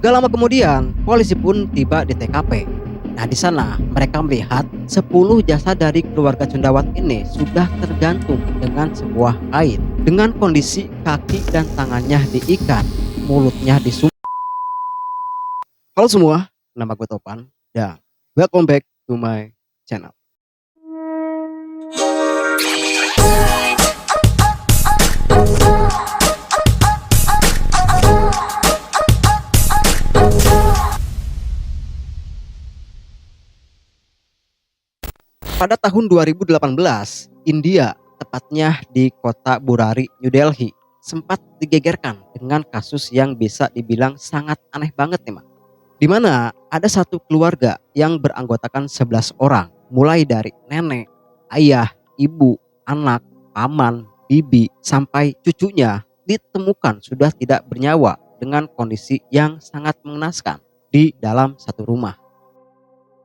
Gak lama kemudian, polisi pun tiba di TKP. Nah, di sana mereka melihat 10 jasad dari keluarga Cundawat ini sudah tergantung dengan sebuah kain dengan kondisi kaki dan tangannya diikat, mulutnya disum. Halo semua, nama gue Topan dan welcome back to my channel. Pada tahun 2018, India, tepatnya di kota Burari, New Delhi, sempat digegerkan dengan kasus yang bisa dibilang sangat aneh banget nih, Mak. Di mana ada satu keluarga yang beranggotakan 11 orang, mulai dari nenek, ayah, ibu, anak, paman, bibi, sampai cucunya ditemukan sudah tidak bernyawa dengan kondisi yang sangat mengenaskan di dalam satu rumah.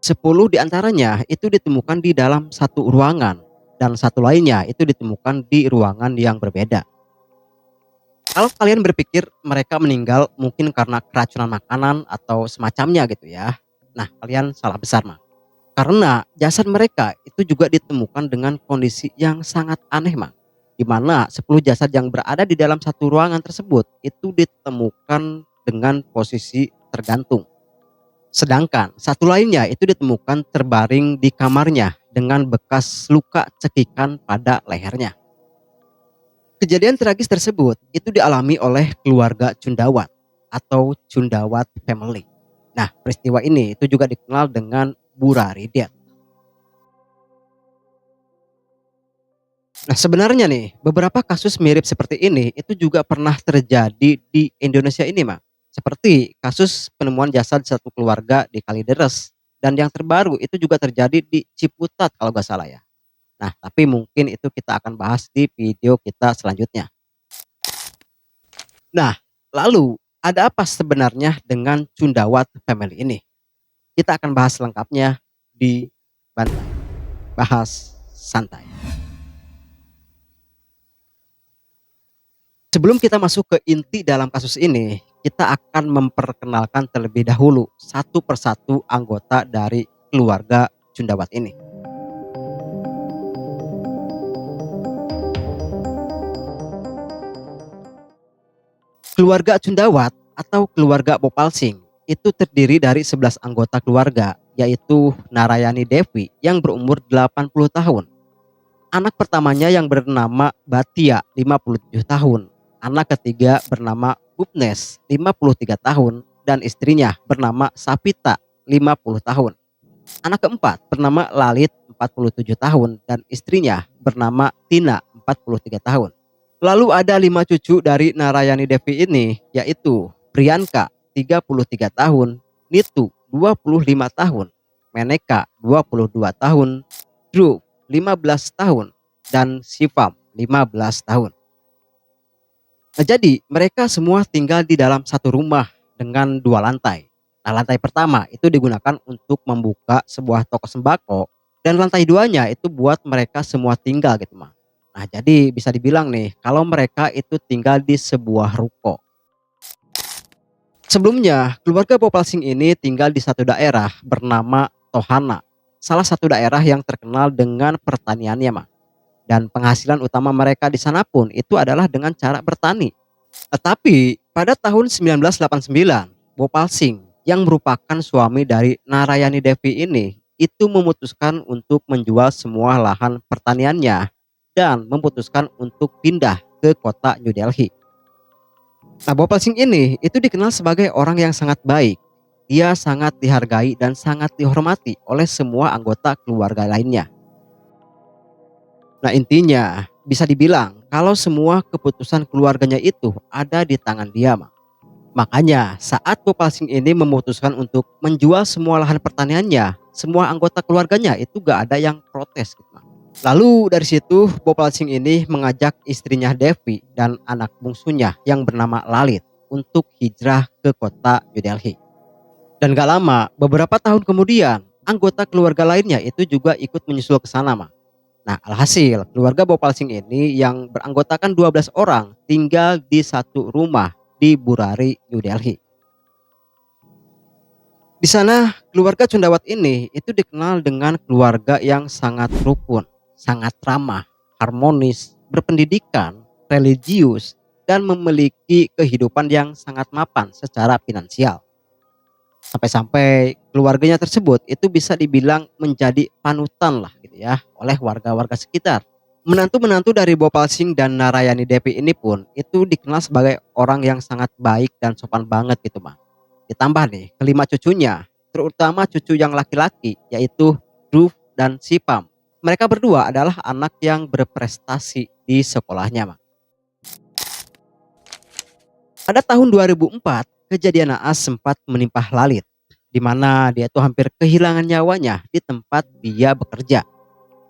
10 diantaranya itu ditemukan di dalam satu ruangan dan satu lainnya itu ditemukan di ruangan yang berbeda. Kalau kalian berpikir mereka meninggal mungkin karena keracunan makanan atau semacamnya gitu ya. Nah, kalian salah besar, Mak. Karena jasad mereka itu juga ditemukan dengan kondisi yang sangat aneh, Mak. Di mana 10 jasad yang berada di dalam satu ruangan tersebut itu ditemukan dengan posisi tergantung. Sedangkan satu lainnya itu ditemukan terbaring di kamarnya dengan bekas luka cekikan pada lehernya. Kejadian tragis tersebut itu dialami oleh keluarga Cundawat atau Cundawat Family. Nah, peristiwa ini itu juga dikenal dengan Burari Death. Nah, sebenarnya nih, beberapa kasus mirip seperti ini itu juga pernah terjadi di Indonesia ini, Mak. Seperti kasus penemuan jasad satu keluarga di Kalideres. Dan yang terbaru itu juga terjadi di Ciputat kalau nggak salah ya. Nah, tapi mungkin itu kita akan bahas di video kita selanjutnya. Nah, lalu ada apa sebenarnya dengan Cundawat Family ini? Kita akan bahas lengkapnya di Bantai. Bahas santai. Sebelum kita masuk ke inti dalam kasus ini, kita akan memperkenalkan terlebih dahulu satu persatu anggota dari keluarga Cundawat ini. Keluarga Cundawat atau keluarga Bopalsing itu terdiri dari 11 anggota keluarga, yaitu Narayani Devi yang berumur 80 tahun. Anak pertamanya yang bernama Batia 57 tahun. Anak ketiga bernama Bupnes 53 tahun dan istrinya bernama Sapita 50 tahun. Anak keempat bernama Lalit 47 tahun dan istrinya bernama Tina 43 tahun. Lalu ada 5 cucu dari Narayani Devi ini, yaitu Priyanka 33 tahun, Nitu 25 tahun, Meneka 22 tahun, Dhruv 15 tahun, dan Shivam 15 tahun. Nah, jadi mereka semua tinggal di dalam satu rumah dengan 2 lantai. Nah, lantai pertama itu digunakan untuk membuka sebuah toko sembako dan lantai 2-nya itu buat mereka semua tinggal gitu, mah. Nah, jadi bisa dibilang nih kalau mereka itu tinggal di sebuah ruko. Sebelumnya, keluarga Bopalsing ini tinggal di satu daerah bernama Tohana. Salah satu daerah yang terkenal dengan pertaniannya, mah. Dan penghasilan utama mereka di sana pun itu adalah dengan cara bertani. Tetapi pada tahun 1989, Bopalsing yang merupakan suami dari Narayani Devi ini itu memutuskan untuk menjual semua lahan pertaniannya dan memutuskan untuk pindah ke kota New Delhi. Nah, Bopalsing ini itu dikenal sebagai orang yang sangat baik. Dia sangat dihargai dan sangat dihormati oleh semua anggota keluarga lainnya. Nah, intinya bisa dibilang kalau semua keputusan keluarganya itu ada di tangan dia, Mak. Makanya saat Bopalsing ini memutuskan untuk menjual semua lahan pertaniannya, semua anggota keluarganya itu gak ada yang protes gitu, Mak. Lalu dari situ Bopalsing ini mengajak istrinya Devi dan anak bungsunya yang bernama Lalit untuk hijrah ke kota New Delhi. Dan gak lama, beberapa tahun kemudian, anggota keluarga lainnya itu juga ikut menyusul ke sana, Mak. Nah, alhasil keluarga Bopalsing ini yang beranggotakan 12 orang tinggal di satu rumah di Burari, New Delhi. Di sana keluarga Cundawat ini itu dikenal dengan keluarga yang sangat rukun, sangat ramah, harmonis, berpendidikan, religius, dan memiliki kehidupan yang sangat mapan secara finansial. Sampai-sampai keluarganya tersebut itu bisa dibilang menjadi panutan lah gitu ya oleh warga-warga sekitar. Menantu-menantu dari Bopal Singh dan Narayani Devi ini pun itu dikenal sebagai orang yang sangat baik dan sopan banget gitu mah. Ditambah nih kelima cucunya, terutama cucu yang laki-laki yaitu Dhruv dan Sipam. Mereka berdua adalah anak yang berprestasi di sekolahnya mah. Pada tahun 2004, kejadian naas sempat menimpa Lalit, di mana dia tuh hampir kehilangan nyawanya di tempat dia bekerja.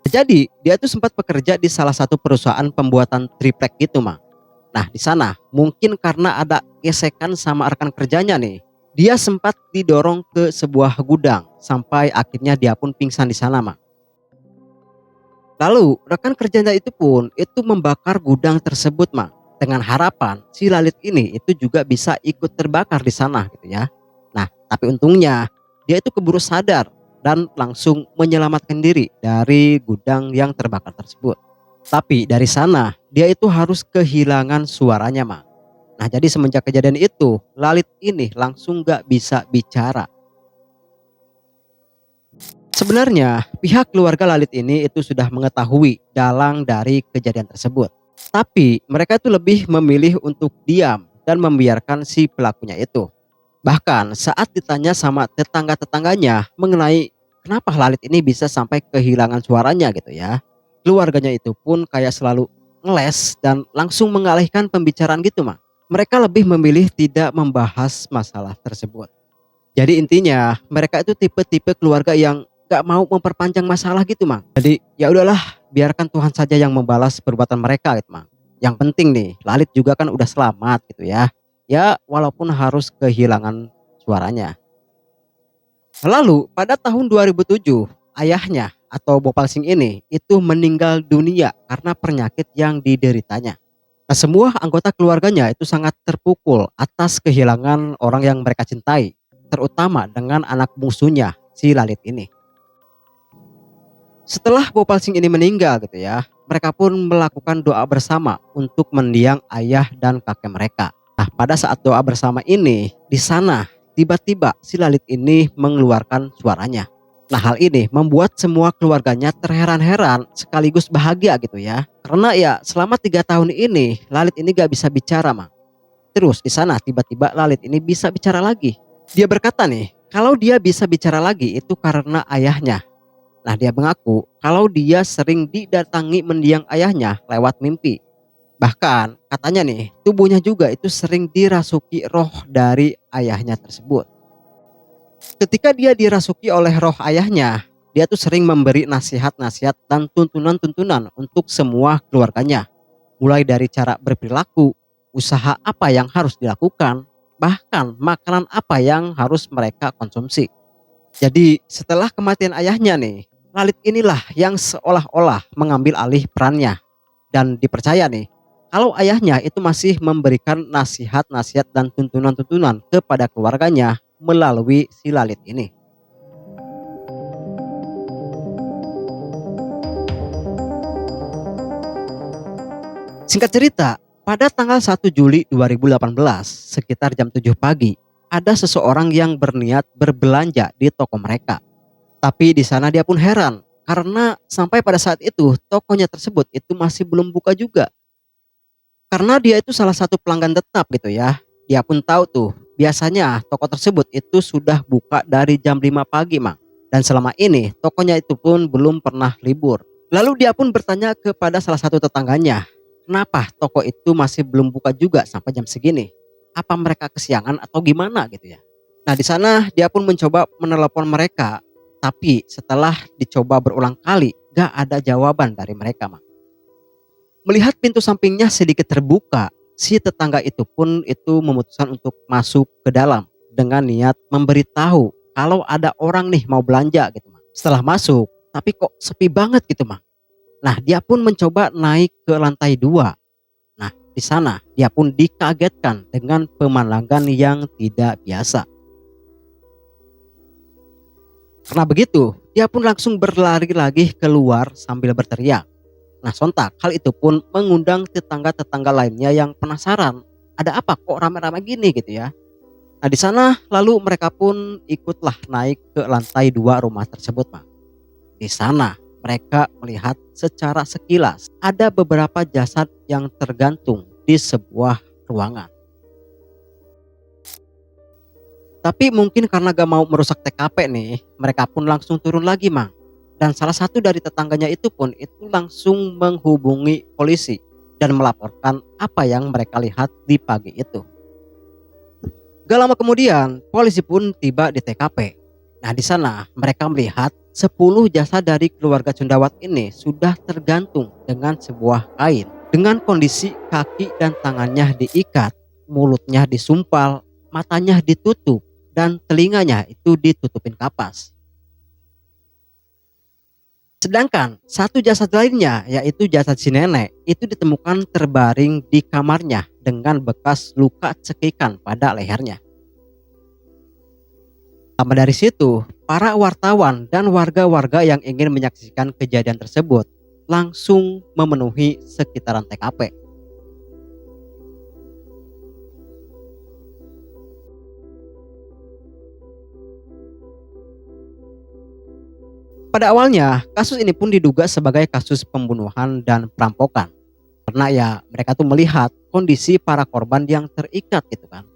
Jadi, dia tuh sempat bekerja di salah satu perusahaan pembuatan triplek gitu, Mang. Nah, di sana mungkin karena ada gesekan sama rekan kerjanya nih. Dia sempat didorong ke sebuah gudang sampai akhirnya dia pun pingsan di sana, Mang. Lalu, rekan kerjanya itu pun itu membakar gudang tersebut, Mang. Dengan harapan si Lalit ini itu juga bisa ikut terbakar di sana gitu ya. Nah, tapi untungnya dia itu keburu sadar dan langsung menyelamatkan diri dari gudang yang terbakar tersebut. Tapi dari sana dia itu harus kehilangan suaranya, Mang. Nah, jadi semenjak kejadian itu Lalit ini langsung gak bisa bicara. Sebenarnya pihak keluarga Lalit ini itu sudah mengetahui dalang dari kejadian tersebut. Tapi mereka itu lebih memilih untuk diam dan membiarkan si pelakunya itu. Bahkan saat ditanya sama tetangga-tetangganya mengenai kenapa Lalit ini bisa sampai kehilangan suaranya gitu ya. Keluarganya itu pun kayak selalu ngeles dan langsung mengalihkan pembicaraan gitu mah. Mereka lebih memilih tidak membahas masalah tersebut. Jadi intinya mereka itu tipe-tipe keluarga yang gak mau memperpanjang masalah gitu Mang. Jadi ya udahlah biarkan Tuhan saja yang membalas perbuatan mereka gitu Mang. Yang penting nih Lalit juga kan udah selamat gitu ya. Ya walaupun harus kehilangan suaranya. Lalu pada tahun 2007 ayahnya atau Bopal Singh ini itu meninggal dunia karena penyakit yang dideritanya. Nah, semua anggota keluarganya itu sangat terpukul atas kehilangan orang yang mereka cintai, terutama dengan anak bungsunya si Lalit ini. Setelah Bopal Singh ini meninggal gitu ya, mereka pun melakukan doa bersama untuk mendiang ayah dan kakek mereka. Nah, pada saat doa bersama ini, di sana tiba-tiba si Lalit ini mengeluarkan suaranya. Nah, hal ini membuat semua keluarganya terheran-heran sekaligus bahagia gitu ya. Karena ya selama 3 tahun ini Lalit ini gak bisa bicara Mang. Terus di sana tiba-tiba Lalit ini bisa bicara lagi. Dia berkata nih, kalau dia bisa bicara lagi itu karena ayahnya. Nah, dia mengaku kalau dia sering didatangi mendiang ayahnya lewat mimpi. Bahkan katanya nih, tubuhnya juga itu sering dirasuki roh dari ayahnya tersebut. Ketika dia dirasuki oleh roh ayahnya, dia tuh sering memberi nasihat-nasihat dan tuntunan-tuntunan untuk semua keluarganya. Mulai dari cara berperilaku, usaha apa yang harus dilakukan, bahkan makanan apa yang harus mereka konsumsi. Jadi setelah kematian ayahnya nih, Lalit inilah yang seolah-olah mengambil alih perannya. Dan dipercaya nih, kalau ayahnya itu masih memberikan nasihat-nasihat dan tuntunan-tuntunan kepada keluarganya melalui si Lalit ini. Singkat cerita, pada tanggal 1 Juli 2018 sekitar jam 7 pagi, ada seseorang yang berniat berbelanja di toko mereka. Tapi di sana dia pun heran karena sampai pada saat itu tokonya tersebut itu masih belum buka juga. Karena dia itu salah satu pelanggan tetap gitu ya. Dia pun tahu tuh biasanya toko tersebut itu sudah buka dari jam 5 pagi Mang. Dan selama ini tokonya itu pun belum pernah libur. Lalu dia pun bertanya kepada salah satu tetangganya, kenapa toko itu masih belum buka juga sampai jam segini? Apa mereka kesiangan atau gimana gitu ya? Nah, di sana dia pun mencoba menelepon mereka, tapi setelah dicoba berulang kali, gak ada jawaban dari mereka, Mang. Melihat pintu sampingnya sedikit terbuka, si tetangga itu pun itu memutuskan untuk masuk ke dalam dengan niat memberitahu kalau ada orang nih mau belanja gitu, Mang. Setelah masuk, tapi kok sepi banget gitu, Mang. Nah, dia pun mencoba naik ke lantai 2. Nah, di sana dia pun dikagetkan dengan pemandangan yang tidak biasa. Karena begitu, dia pun langsung berlari lagi keluar sambil berteriak. Nah, sontak hal itu pun mengundang tetangga-tetangga lainnya yang penasaran, ada apa kok rame-rame gini gitu ya. Nah, di sana lalu mereka pun ikutlah naik ke lantai 2 rumah tersebut, Bang. Di sana mereka melihat secara sekilas ada beberapa jasad yang tergantung di sebuah ruangan. Tapi mungkin karena gak mau merusak TKP nih, mereka pun langsung turun lagi, Mang. Dan salah satu dari tetangganya itu pun itu langsung menghubungi polisi dan melaporkan apa yang mereka lihat di pagi itu. Gak lama kemudian, polisi pun tiba di TKP. Nah, di sana mereka melihat 10 jasad dari keluarga Cundawat ini sudah tergantung dengan sebuah kain dengan kondisi kaki dan tangannya diikat, mulutnya disumpal, matanya ditutup, dan telinganya itu ditutupin kapas. Sedangkan satu jasad lainnya, yaitu jasad si nenek, itu ditemukan terbaring di kamarnya dengan bekas luka cekikan pada lehernya. Lama dari situ, para wartawan dan warga-warga yang ingin menyaksikan kejadian tersebut langsung memenuhi sekitaran TKP. Pada awalnya, kasus ini pun diduga sebagai kasus pembunuhan dan perampokan. Karena ya mereka tuh melihat kondisi para korban yang terikat gitu kan.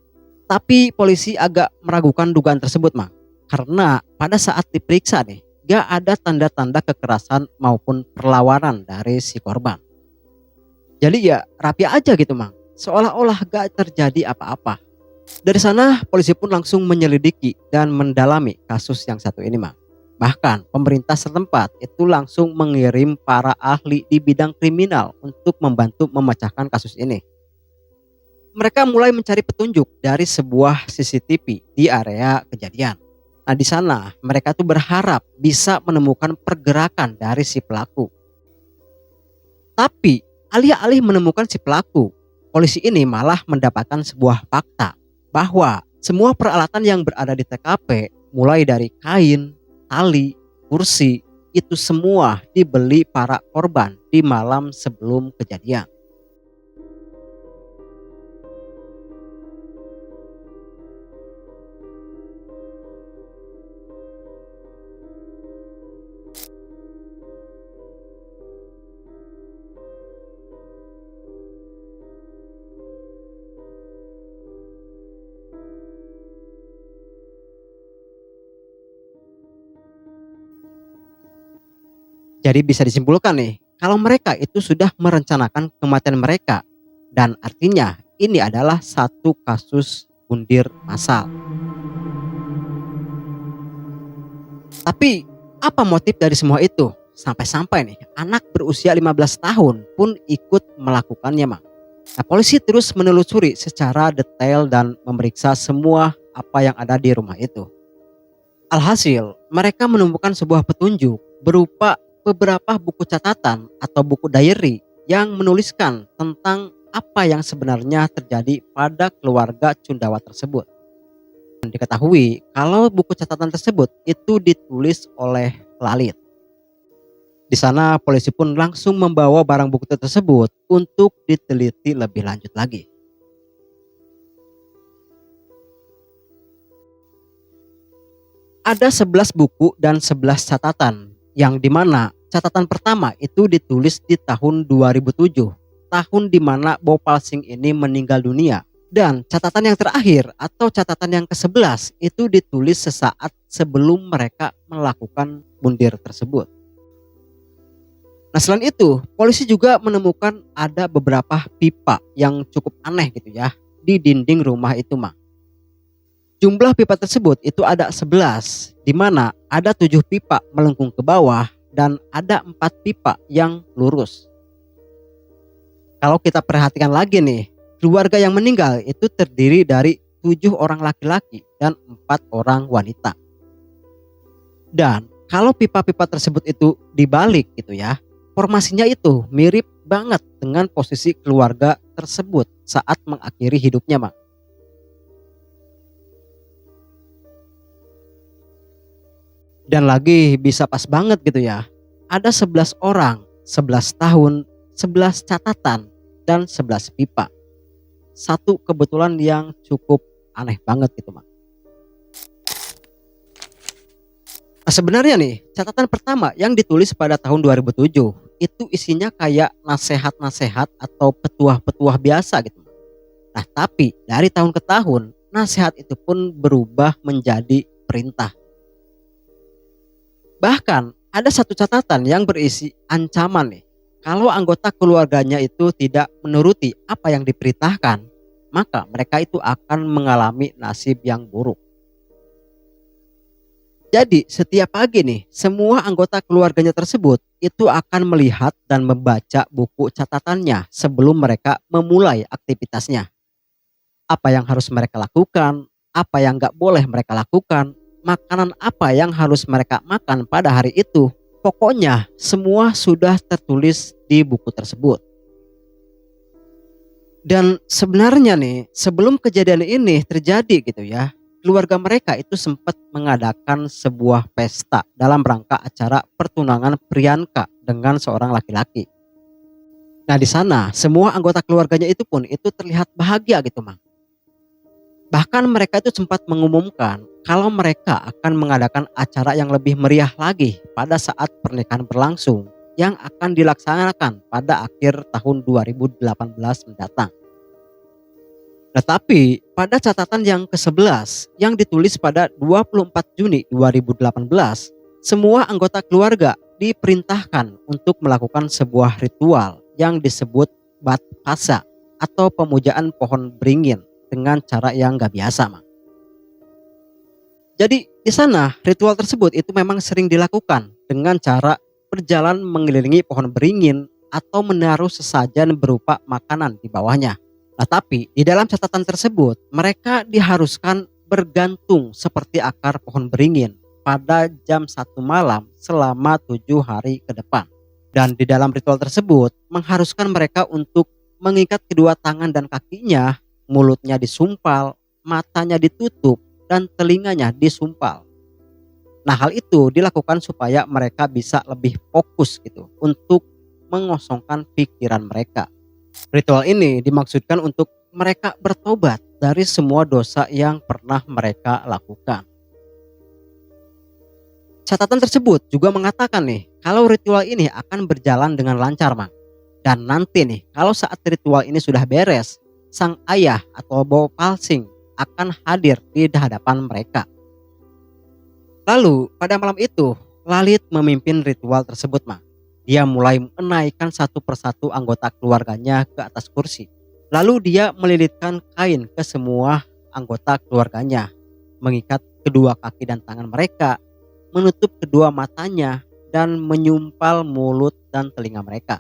Tapi polisi agak meragukan dugaan tersebut, Mang. Karena pada saat diperiksa nih, gak ada tanda-tanda kekerasan maupun perlawanan dari si korban. Jadi ya rapi aja gitu, Mang. Seolah-olah gak terjadi apa-apa. Dari sana polisi pun langsung menyelidiki dan mendalami kasus yang satu ini, Mang. Bahkan pemerintah setempat itu langsung mengirim para ahli di bidang kriminal untuk membantu memecahkan kasus ini. Mereka mulai mencari petunjuk dari sebuah CCTV di area kejadian. Nah, di sana mereka tuh berharap bisa menemukan pergerakan dari si pelaku. Tapi alih-alih menemukan si pelaku, polisi ini malah mendapatkan sebuah fakta bahwa semua peralatan yang berada di TKP, mulai dari kain, tali, kursi, itu semua dibeli para korban di malam sebelum kejadian. Jadi bisa disimpulkan nih, kalau mereka itu sudah merencanakan kematian mereka, dan artinya ini adalah satu kasus bundir massal. Tapi apa motif dari semua itu? Sampai-sampai nih anak berusia 15 tahun pun ikut melakukannya, Mang. Nah, polisi terus menelusuri secara detail dan memeriksa semua apa yang ada di rumah itu. Alhasil, mereka menemukan sebuah petunjuk berupa beberapa buku catatan atau buku diary yang menuliskan tentang apa yang sebenarnya terjadi pada keluarga Cundawat tersebut. Dan diketahui kalau buku catatan tersebut itu ditulis oleh Lalit. Di sana polisi pun langsung membawa barang bukti tersebut untuk diteliti lebih lanjut lagi. Ada 11 buku dan 11 catatan, yang dimana catatan pertama itu ditulis di tahun 2007, tahun dimana Bhopal Singh ini meninggal dunia. Dan catatan yang terakhir atau catatan yang ke-11 itu ditulis sesaat sebelum mereka melakukan bundir tersebut. Nah, selain itu polisi juga menemukan ada beberapa pipa yang cukup aneh gitu ya di dinding rumah itu, Mak. Jumlah pipa tersebut itu ada 11, di mana ada 7 pipa melengkung ke bawah dan ada 4 pipa yang lurus. Kalau kita perhatikan lagi nih, keluarga yang meninggal itu terdiri dari 7 orang laki-laki dan 4 orang wanita. Dan kalau pipa-pipa tersebut itu dibalik gitu ya, formasinya itu mirip banget dengan posisi keluarga tersebut saat mengakhiri hidupnya, Mak. Dan lagi bisa pas banget gitu ya. Ada 11 orang, 11 tahun, 11 catatan, dan 11 pipa. Satu kebetulan yang cukup aneh banget gitu, Mang. Nah, sebenarnya nih, catatan pertama yang ditulis pada tahun 2007 itu isinya kayak nasehat-nasehat atau petuah-petuah biasa gitu. Nah, tapi dari tahun ke tahun, nasihat itu pun berubah menjadi perintah. Bahkan ada satu catatan yang berisi ancaman nih. Kalau anggota keluarganya itu tidak menuruti apa yang diperintahkan, maka mereka itu akan mengalami nasib yang buruk. Jadi setiap pagi nih, semua anggota keluarganya tersebut itu akan melihat dan membaca buku catatannya sebelum mereka memulai aktivitasnya. Apa yang harus mereka lakukan, apa yang nggak boleh mereka lakukan, makanan apa yang harus mereka makan pada hari itu. Pokoknya semua sudah tertulis di buku tersebut. Dan sebenarnya nih, sebelum kejadian ini terjadi gitu ya, keluarga mereka itu sempat mengadakan sebuah pesta dalam rangka acara pertunangan Priyanka dengan seorang laki-laki. Nah, di sana semua anggota keluarganya itu pun itu terlihat bahagia gitu, Mang. Bahkan mereka itu sempat mengumumkan kalau mereka akan mengadakan acara yang lebih meriah lagi pada saat pernikahan berlangsung yang akan dilaksanakan pada akhir tahun 2018 mendatang. Tetapi pada catatan yang ke-11 yang ditulis pada 24 Juni 2018, semua anggota keluarga diperintahkan untuk melakukan sebuah ritual yang disebut Bat Pasa atau pemujaan pohon beringin dengan cara yang gak biasa, Mang. Jadi di sana ritual tersebut itu memang sering dilakukan dengan cara berjalan mengelilingi pohon beringin atau menaruh sesajen berupa makanan di bawahnya. Nah, tapi di dalam catatan tersebut mereka diharuskan bergantung seperti akar pohon beringin pada jam 1 malam selama 7 hari ke depan. Dan di dalam ritual tersebut mengharuskan mereka untuk mengikat kedua tangan dan kakinya, mulutnya disumpal, matanya ditutup, dan telinganya disumpal. Nah, hal itu dilakukan supaya mereka bisa lebih fokus gitu untuk mengosongkan pikiran mereka. Ritual ini dimaksudkan untuk mereka bertobat dari semua dosa yang pernah mereka lakukan. Catatan tersebut juga mengatakan nih, kalau ritual ini akan berjalan dengan lancar, Mang. Dan nanti nih, kalau saat ritual ini sudah beres, sang ayah atau Bowo Palsing akan hadir di hadapan mereka. Lalu pada malam itu, Lalit memimpin ritual tersebut, Mang. Dia mulai menaikkan satu persatu anggota keluarganya ke atas kursi. Lalu dia melilitkan kain ke semua anggota keluarganya, mengikat kedua kaki dan tangan mereka, menutup kedua matanya, dan menyumpal mulut dan telinga mereka.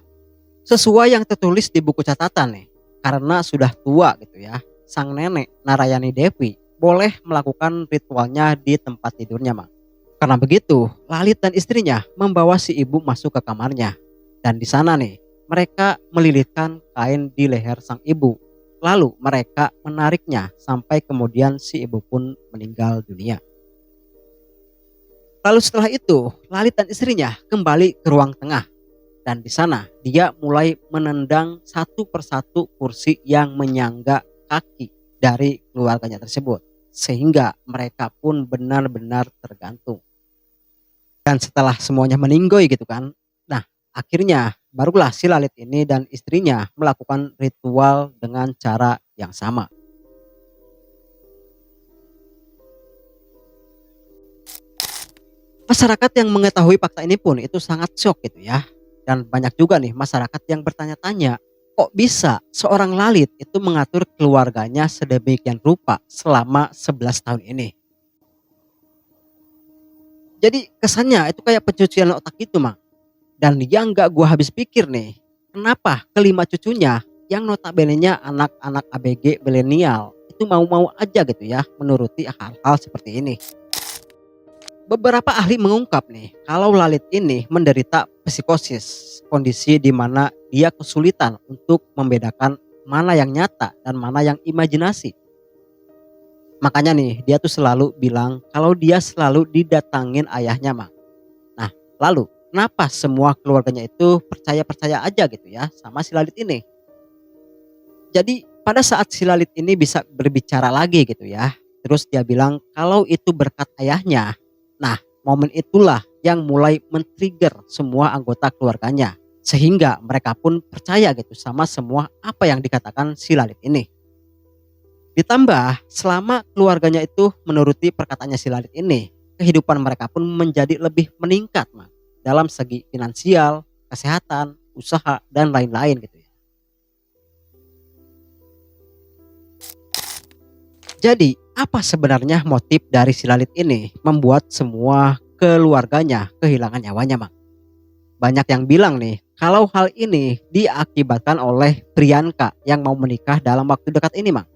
Sesuai yang tertulis di buku catatan nih, karena sudah tua gitu ya, sang nenek Narayani Devi boleh melakukan ritualnya di tempat tidurnya, Mang. Karena begitu, Lalit dan istrinya membawa si ibu masuk ke kamarnya. Dan di sana nih, mereka melilitkan kain di leher sang ibu. Lalu mereka menariknya sampai kemudian si ibu pun meninggal dunia. Lalu setelah itu, Lalit dan istrinya kembali ke ruang tengah. Dan di sana dia mulai menendang satu persatu kursi yang menyangga kaki dari keluarganya tersebut. Sehingga mereka pun benar-benar tergantung. Dan setelah semuanya meninggoy gitu kan, nah akhirnya barulah si Lalit ini dan istrinya melakukan ritual dengan cara yang sama. Masyarakat yang mengetahui fakta ini pun itu sangat syok gitu ya. Dan banyak juga nih masyarakat yang bertanya-tanya, kok bisa seorang Lalit itu mengatur keluarganya sedemikian rupa selama 11 tahun ini. Jadi kesannya itu kayak pencucian otak gitu, Mang. Dan yang gak gua habis pikir nih, kenapa kelima cucunya yang notabene-nya anak-anak ABG milenial itu mau-mau aja gitu ya menuruti hal-hal seperti ini. Beberapa ahli mengungkap nih kalau Lalit ini menderita psikosis, kondisi di mana dia kesulitan untuk membedakan mana yang nyata dan mana yang imajinasi. Makanya nih, dia tuh selalu bilang kalau dia selalu didatangin ayahnya, Mang. Nah, lalu kenapa semua keluarganya itu percaya-percaya aja gitu ya sama si Lalit ini? Jadi pada saat si Lalit ini bisa berbicara lagi gitu ya, terus dia bilang kalau itu berkat ayahnya. Nah, momen itulah yang mulai men-trigger semua anggota keluarganya. Sehingga mereka pun percaya gitu sama semua apa yang dikatakan si Lalit ini. Ditambah selama keluarganya itu menuruti perkataannya si Lalit ini, kehidupan mereka pun menjadi lebih meningkat, Mang, dalam segi finansial, kesehatan, usaha dan lain-lain gitu ya. Jadi, apa sebenarnya motif dari si Lalit ini membuat semua keluarganya kehilangan nyawanya, Mang? Banyak yang bilang nih, kalau hal ini diakibatkan oleh Priyanka yang mau menikah dalam waktu dekat ini, Mang.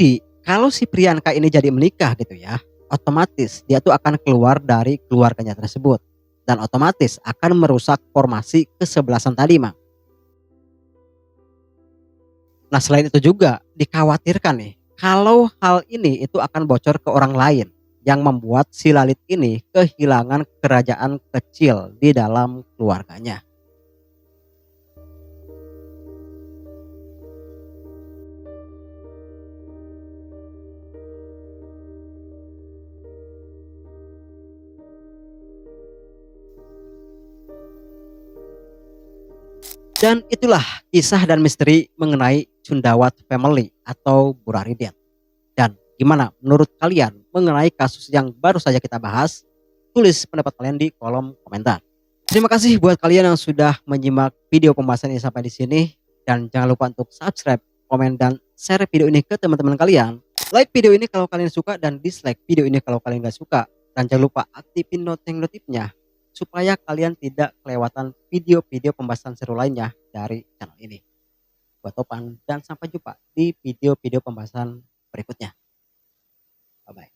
Jadi, kalau si Priyanka ini jadi menikah gitu ya, otomatis dia tuh akan keluar dari keluarganya tersebut dan otomatis akan merusak formasi kesebelasan tadi, Mang. Nah, selain itu juga dikhawatirkan nih, kalau hal ini itu akan bocor ke orang lain yang membuat si Lalit ini kehilangan kerajaan kecil di dalam keluarganya. Dan itulah kisah dan misteri mengenai Cundawat Family atau Buraridin. Dan gimana menurut kalian mengenai kasus yang baru saja kita bahas? Tulis pendapat kalian di kolom komentar. Terima kasih buat kalian yang sudah menyimak video pembahasan ini sampai di sini. Dan jangan lupa untuk subscribe, komen, dan share video ini ke teman-teman kalian. Like video ini kalau kalian suka dan dislike video ini kalau kalian gak suka. Dan jangan lupa aktifin notifnya supaya kalian tidak kelewatan video-video pembahasan seru lainnya dari channel ini. Gua Topan dan sampai jumpa di video-video pembahasan berikutnya. Bye bye.